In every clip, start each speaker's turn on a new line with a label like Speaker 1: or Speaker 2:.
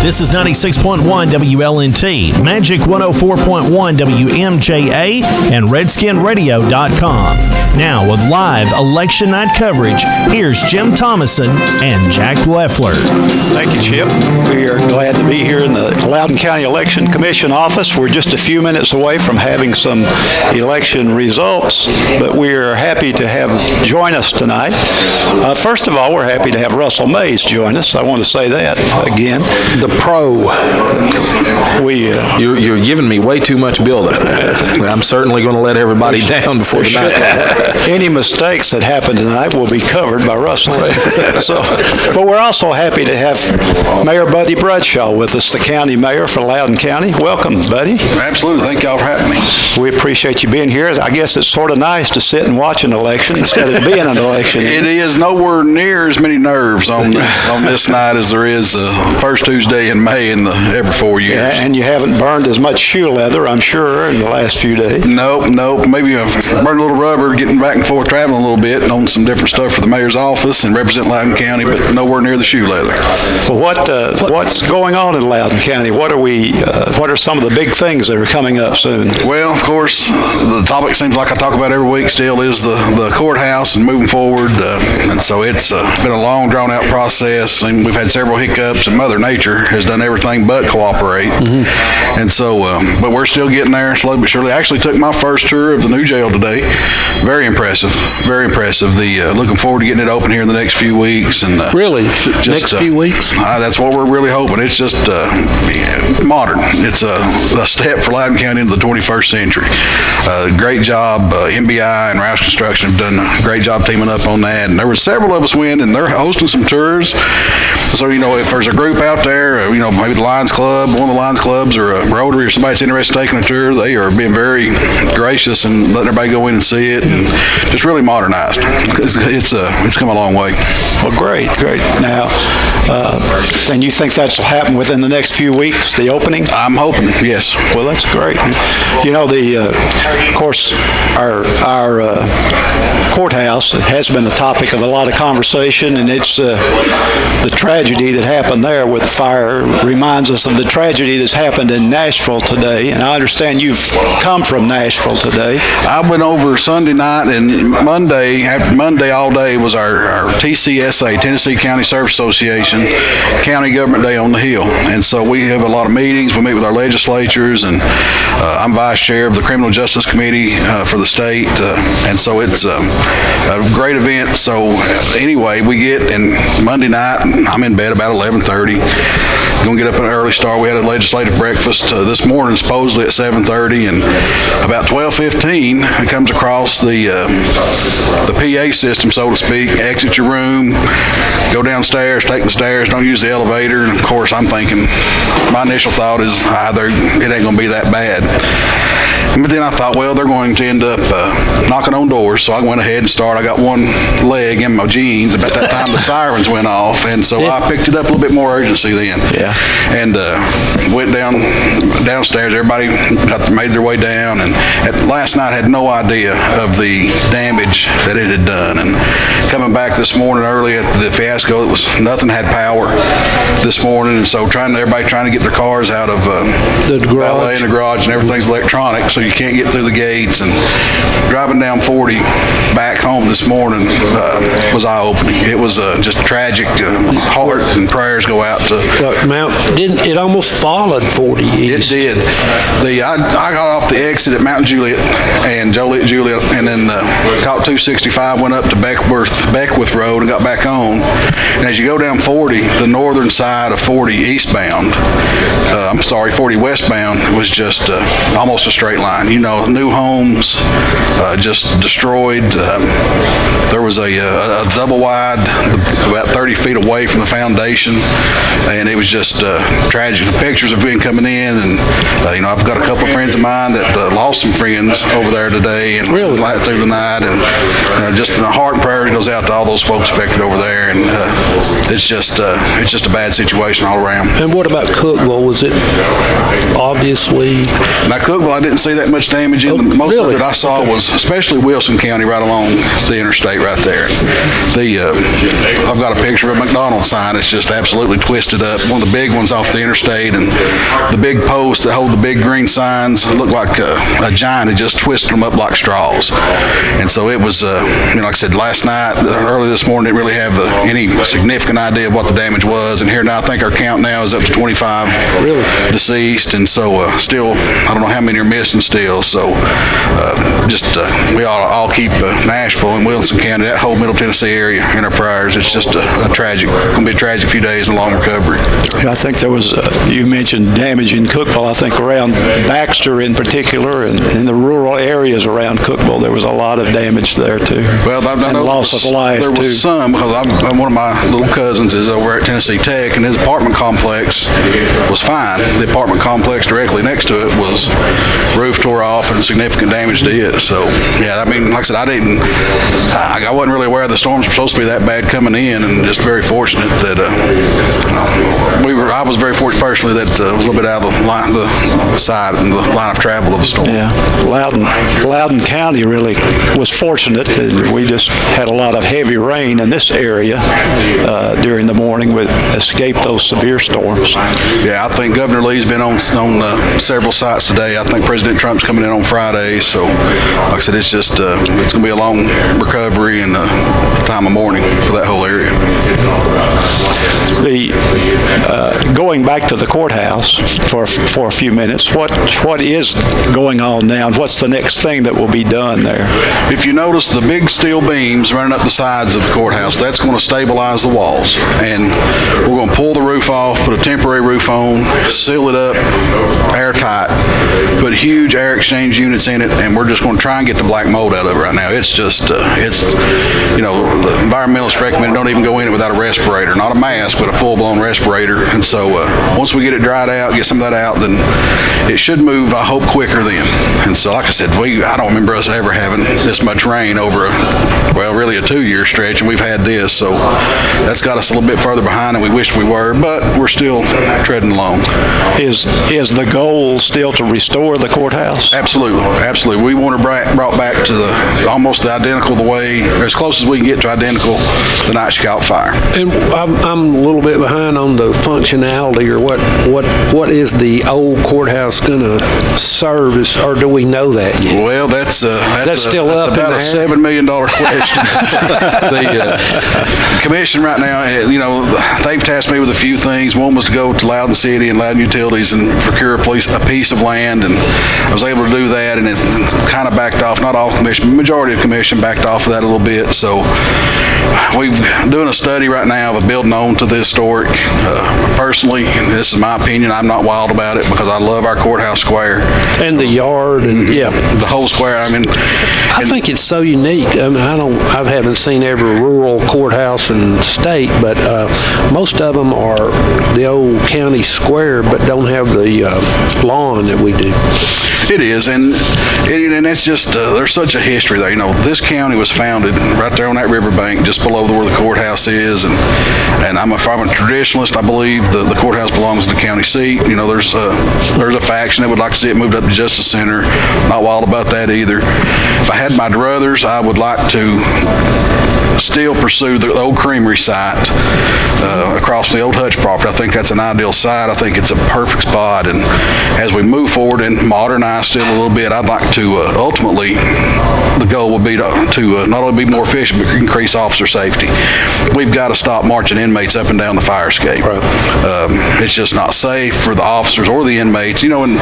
Speaker 1: This is 96.1 WLNT, Magic 104.1 WMJA, and RedskinRadio.com. Now, with live election night coverage, here's Jim Thomason and Jack Lefler.
Speaker 2: Thank you, Chip. We are glad to be here in the Loudon County Election Commission office. We're just a few minutes away from having some election results, but we are happy to have join us tonight. First of all, we're happy to have Russell Mayes join us. I want to say that again.
Speaker 3: The pro.
Speaker 4: You're giving me way too much build-up. I'm certainly going to let everybody down before the night.
Speaker 2: Any mistakes that happen tonight will be covered by Russell. But we're also happy to have Mayor Buddy Bradshaw with us, the county mayor for Loudon County. Welcome, Buddy.
Speaker 5: Absolutely. Thank y'all for having me.
Speaker 2: We appreciate you being here. I guess it's sort of nice to sit and watch an election instead of being an election.
Speaker 5: It is nowhere near as many nerves on this night as there is first Tuesday in May in every 4 years.
Speaker 2: Yeah, and you haven't burned as much shoe leather, I'm sure, in the last few days.
Speaker 5: Nope. Maybe I've burned a little rubber getting back and forth traveling a little bit and on some different stuff for the mayor's office and represent Loudon County, but nowhere near the shoe leather.
Speaker 2: Well, what's going on in Loudon County? What are some of the big things that are coming up soon?
Speaker 5: Well, of course, the topic seems like I talk about every week still is the courthouse and moving forward, and so it's been a long, drawn-out process, and we've had several hiccups, and Mother Nature has done everything but cooperate. Mm-hmm. And so, but we're still getting there slowly but surely. I actually took my first tour of the new jail today. Very impressive. Looking forward to getting it open here in the next few weeks. And
Speaker 3: really, next few weeks?
Speaker 5: That's what we're really hoping. It's just modern. It's a step for Loudon County into the 21st century. Great job. MBI and Rouse Construction have done a great job teaming up on that. And there were several of us went, and they're hosting some tours. So, if there's a group out there, maybe the Lions Club, one of the Lions Clubs, or a Rotary, or somebody's interested in taking a tour, they are being very gracious and letting everybody go in and see it, and just really modernized. It's come a long way.
Speaker 2: Well, great. Now, and you think that will happen within the next few weeks, the opening?
Speaker 5: I'm hoping, yes.
Speaker 2: Well, that's great. Of course, our courthouse has been a topic of a lot of conversation, and it's the tragedy that happened there with the fire reminds us of the tragedy that's happened in Nashville today. And I understand you've come from Nashville today.
Speaker 5: I went over Sunday night, and Monday all day was our TCSA, Tennessee County Service Association, County Government Day on the Hill. And so we have a lot of meetings. We meet with our legislatures, and I'm vice chair of the Criminal Justice Committee for the state. And so it's a great event. So anyway, we get, and Monday night, I'm in bed about 11:30. Going to get up an early start. We had a legislative breakfast this morning, supposedly at 7:30, and about 12:15, it comes across the PA system, so to speak. Exit your room, go downstairs, take the stairs, don't use the elevator. And of course, I'm thinking, my initial thought is either it ain't going to be that bad. But then I thought, well, they're going to end up knocking on doors, so I went ahead and started. I got one leg in my jeans. About that time, the sirens went off, and so I picked it up a little bit more urgency then.
Speaker 2: Yeah.
Speaker 5: And went downstairs. Everybody made their way down, and last night had no idea of the damage that it had done. And coming back this morning early at the fiasco, nothing had power this morning, and so everybody trying to get their cars out of
Speaker 3: the
Speaker 5: valet in the garage, and everything's electronic, so you can't get through the gates. And driving down 40 back home this morning was eye-opening. It was just tragic. Heart and prayers go out to
Speaker 3: Didn't it almost followed 40 east?
Speaker 5: It did. I got off the exit at Mount Juliet and Joliet, and then caught 265, went up to Beckwith Road, and got back on. And as you go down 40, the northern side of 40 eastbound, 40 westbound, was just almost a straight line. New homes just destroyed. There was a double wide about 30 feet away from the foundation, and it was just tragic. The pictures have been coming in, and I've got a couple of friends of mine that lost some friends over there today, and
Speaker 3: really
Speaker 5: through the night, and just the heart and prayer goes out to all those folks affected over there, and it's just a bad situation all around.
Speaker 3: And what about Cookeville? Was it obviously?
Speaker 5: Now Cookeville, I didn't see that much damage in. Most of it I saw was especially Wilson County, right along the interstate right there. I've got a picture of a McDonald's sign. It's just absolutely twisted up. one of the big ones off the interstate, and the big posts that hold the big green signs looked like a giant had just twisted them up like straws. And so it was, like I said, last night, early this morning, didn't really have any significant idea of what the damage was. And here now, I think our count now is up to 25 deceased, and so still, I don't know how many are missing still. So we ought to all keep Nashville and Wilson County, that whole Middle Tennessee area, in our prayers. It's just a tragic, it's going to be a tragic few days and a long recovery.
Speaker 2: I think there was, you mentioned damage in Cookeville. I think around Baxter in particular, and in the rural areas around Cookeville, there was a lot of damage there too.
Speaker 5: Well, I know
Speaker 2: loss of life
Speaker 5: there
Speaker 2: too.
Speaker 5: was some, because one of my little cousins is over at Tennessee Tech, and his apartment complex was fine. The apartment complex directly next to it was roof tore off and significant damage to it. So yeah, I mean, like I said, I wasn't really aware the storms were supposed to be that bad coming in, and just very fortunate that I was very fortunate personally that it was a little bit out of the side and the line of travel of the storm.
Speaker 2: Yeah, Loudon County really was fortunate that we just had a lot of heavy rain in this area during the morning. We escaped those severe storms.
Speaker 5: Yeah, I think Governor Lee's been on several sites today. I think President Trump's coming in on Friday. So, like I said, it's just it's going to be a long recovery and time of mourning for that whole area.
Speaker 2: Going back to the courthouse for a few minutes, what is going on now, and what's the next thing that will be done there?
Speaker 5: If you notice the big steel beams running up the sides of the courthouse, that's going to stabilize the walls. And we're going to pull the roof off, put a temporary roof on, seal it up airtight, put huge air exchange units in it, and we're just going to try and get the black mold out of it right now. It's just, the environmentalists recommend don't even go in it without a respirator, not a mask, but a full-blown respirator. And so once we get it dried out, get some of that out, then it should move, I hope, quicker then. And so, like I said, I don't remember us ever having this much rain over really a 2-year stretch, and we've had this. So that's got us a little bit further behind than we wished we were, but we're still treading along.
Speaker 2: Is the goal still to restore the courthouse?
Speaker 5: Absolutely, absolutely. We want it brought back to almost identical the way, as close as we can get to identical the night she caught fire.
Speaker 3: And I'm a little bit behind on the functionality, or what is the old courthouse going to serve, or do we know that yet?
Speaker 5: Well, that's
Speaker 3: still up
Speaker 5: about a $7 million question. The commission right now, they've tasked me with a few things. One was to go to Loudon City and Loudon Utilities and procure a piece of land, and I was able to do that, and it's kind of backed off. Not all commission, majority of commission backed off of that a little bit. So we've doing a study right now of a building on to the historic. Personally, and this is my opinion, I'm not wild about it because I love our courthouse square
Speaker 3: and the yard, and
Speaker 5: the whole square. I mean,
Speaker 3: I think it's so unique. I mean, I haven't seen every rural courthouse in the state, but most of them are the old county square, but don't have the lawn that we do.
Speaker 5: It is, and that's just there's such a history there. This county was founded right there on that riverbank, just below where the courthouse is, and I'm a traditionalist. I believe the courthouse belongs to the county seat. There's a faction that would like to see it moved up to Justice Center. Not wild about that either. If I had my druthers, I would like to still pursue the old creamery site across the old Hutch property. I think that's an ideal site. I think it's a perfect spot, and as we move forward and modernize still a little bit, I'd like to ultimately, the goal would be to not only be more efficient but increase officer safety. We've got to stop marching inmates up and down the fire escape.
Speaker 3: Right.
Speaker 5: It's just not safe for the officers or the inmates. And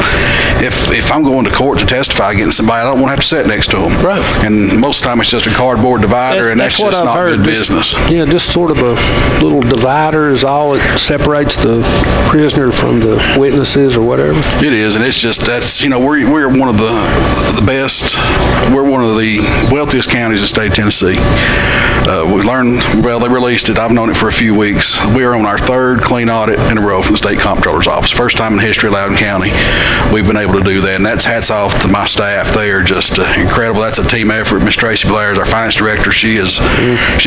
Speaker 5: if I'm going to court to testify against somebody, I don't want to have to sit next to them.
Speaker 3: Right.
Speaker 5: And most of the time it's just a cardboard divider, and that's just not good business.
Speaker 3: Just sort of a little divider is all that separates the prisoner from the witnesses or whatever.
Speaker 5: It is, and it's just we're one of the best. We're one of the wealthiest counties in the state of Tennessee. We learned, they released it. I've known it for a few weeks. We are on our third clean audit in a row from the state comptroller's office. First time in the history of Loudon County we've been able to do that, and that's hats off to my staff. They are just incredible. That's a team effort. Miss Tracy Blair is our finance director. She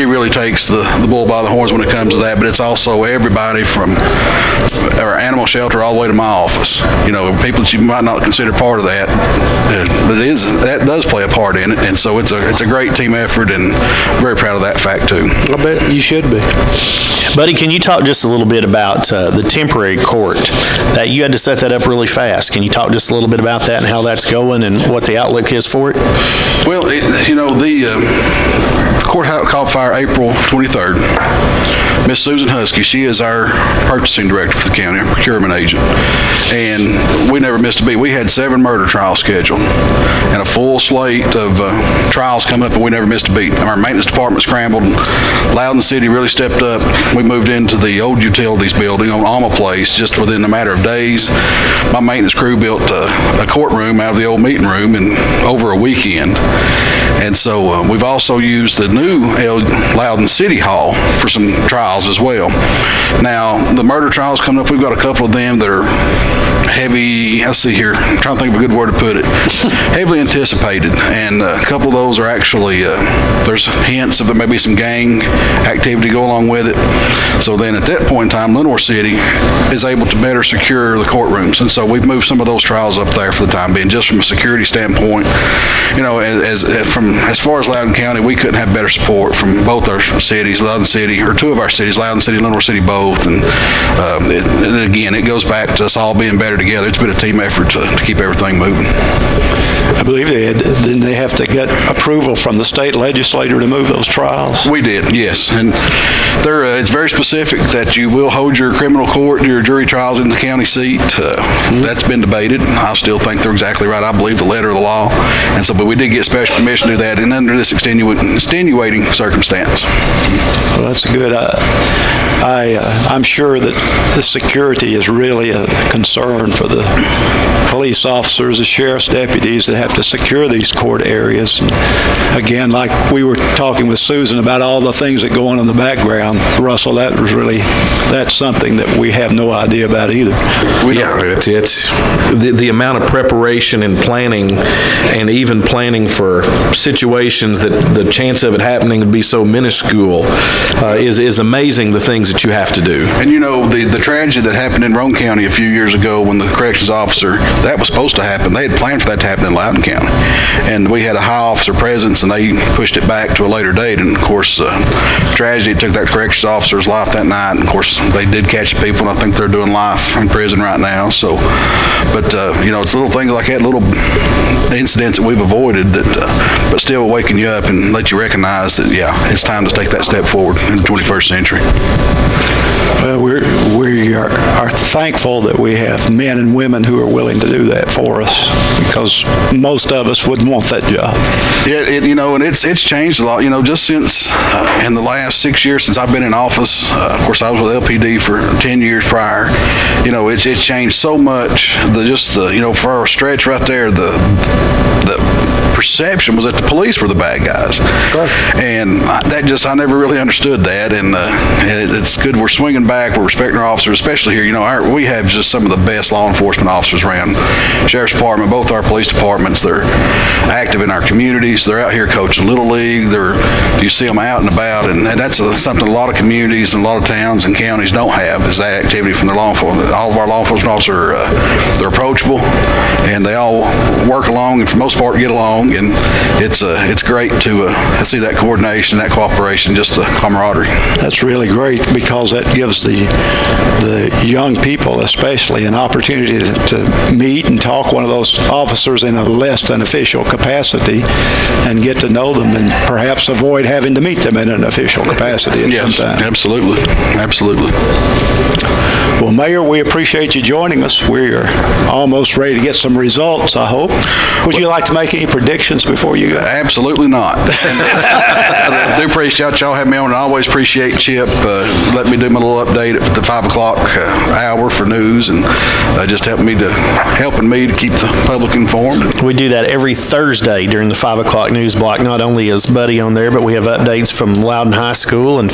Speaker 5: really takes the bull by the horns when it comes to that, but it's also everybody from our animal shelter all the way to my office. People that you might not consider part of that, but that does play a part in it, and so it's a great team effort, and very proud of that fact too.
Speaker 3: I bet you should be.
Speaker 1: Buddy, can you talk just a little bit about the temporary court? That you had to set that up really fast. Can you talk just a little bit about that and how that's going and what the outlook is for it?
Speaker 5: Well, the courthouse caught fire April 23rd. Miss Susan Husky, she is our purchasing director for the county, our procurement agent, and we never missed a beat. We had 7 murder trials scheduled and a full slate of trials coming up, and we never missed a beat. Our maintenance department scrambled. Loudon City really stepped up. We moved into the old utilities building on Alma Place just within a matter of days. My maintenance crew built a courtroom out of the old meeting room in over a weekend. And so we've also used the new Loudon City Hall for some trials as well. Now, the murder trials coming up, we've got a couple of them that are heavy, let's see here, I'm trying to think of a good word to put it, heavily anticipated. And a couple of those are actually, there's hints of there may be some gang activity go along with it. So then at that point in time, Lenore City is able to better secure the courtrooms. And so we've moved some of those trials up there for the time being, just from a security standpoint. As far as Loudon County, we couldn't have better support from both our cities, Loudon City, or 2 of our cities, Loudon City and Lenore City both. And again, it goes back to us all being better together. It's been a team effort to keep everything moving.
Speaker 2: I believe didn't they have to get approval from the state legislature to move those trials?
Speaker 5: We did, yes. And it's very specific that you will hold your criminal court, your jury trials in the county seat. That's been debated. I still think they're exactly right. I believe the letter of the law. And so, but we did get special permission to do that, and under this extenuating circumstance.
Speaker 2: Well, that's good. I'm sure that the security is really a concern for the police officers, the sheriff's deputies that have to secure these court areas. And again, like we were talking with Susan about all the things that go on in the background, Russell, that's something that we have no idea about either.
Speaker 4: It's the amount of preparation and planning, and even planning for situations that the chance of it happening would be so minuscule is amazing, the things that you have to do.
Speaker 5: And the tragedy that happened in Roane County a few years ago when the corrections officer, that was supposed to happen. They had planned for that to happen in Loudon County. And we had a high officer presence, and they pushed it back to a later date. And of course, tragedy took that corrections officer's life that night. And of course, they did catch the people, and I think they're doing life in prison right now. So, but it's little things like that, little incidents that we've avoided but still waking you up and let you recognize that, it's time to take that step forward in the 21st century.
Speaker 2: Well, we are thankful that we have men and women who are willing to do that for us, because most of us wouldn't want that job.
Speaker 5: Yeah, and it's changed a lot. Just since in the last 6 years since I've been in office, of course I was with LPD for 10 years prior. It's changed so much. For a stretch right there, the perception was that the police were the bad guys.
Speaker 3: Sure.
Speaker 5: And I never really understood that. And it's good we're swinging back. We're respecting our officers, especially here. We have just some of the best law enforcement officers around. Sheriff's Department, both our police departments, they're active in our communities. They're out here coaching Little League. You see them out and about, and that's something a lot of communities and a lot of towns and counties don't have, is that activity from their law enforcement. All of our law enforcement officers they're approachable, and they all work along, and for the most part get along, and it's great to see that coordination, that cooperation, just the camaraderie.
Speaker 2: That's really great, because that gives the young people especially an opportunity to meet and talk one of those officers in a less than official capacity and get to know them, and perhaps avoid having to meet them in an official capacity at some time.
Speaker 5: Absolutely.
Speaker 2: Well, Mayor, we appreciate you joining us. We're almost ready to get some results, I hope. Would you like to make any predictions before you go?
Speaker 5: Absolutely not. I do appreciate y'all having me on, and I always appreciate Chip letting me do my little update at the 5 o'clock hour for news, and just helping me to keep the public informed.
Speaker 1: We do that every Thursday during the 5 o'clock news block. Not only is Buddy on there, but we have updates from Loudon High School and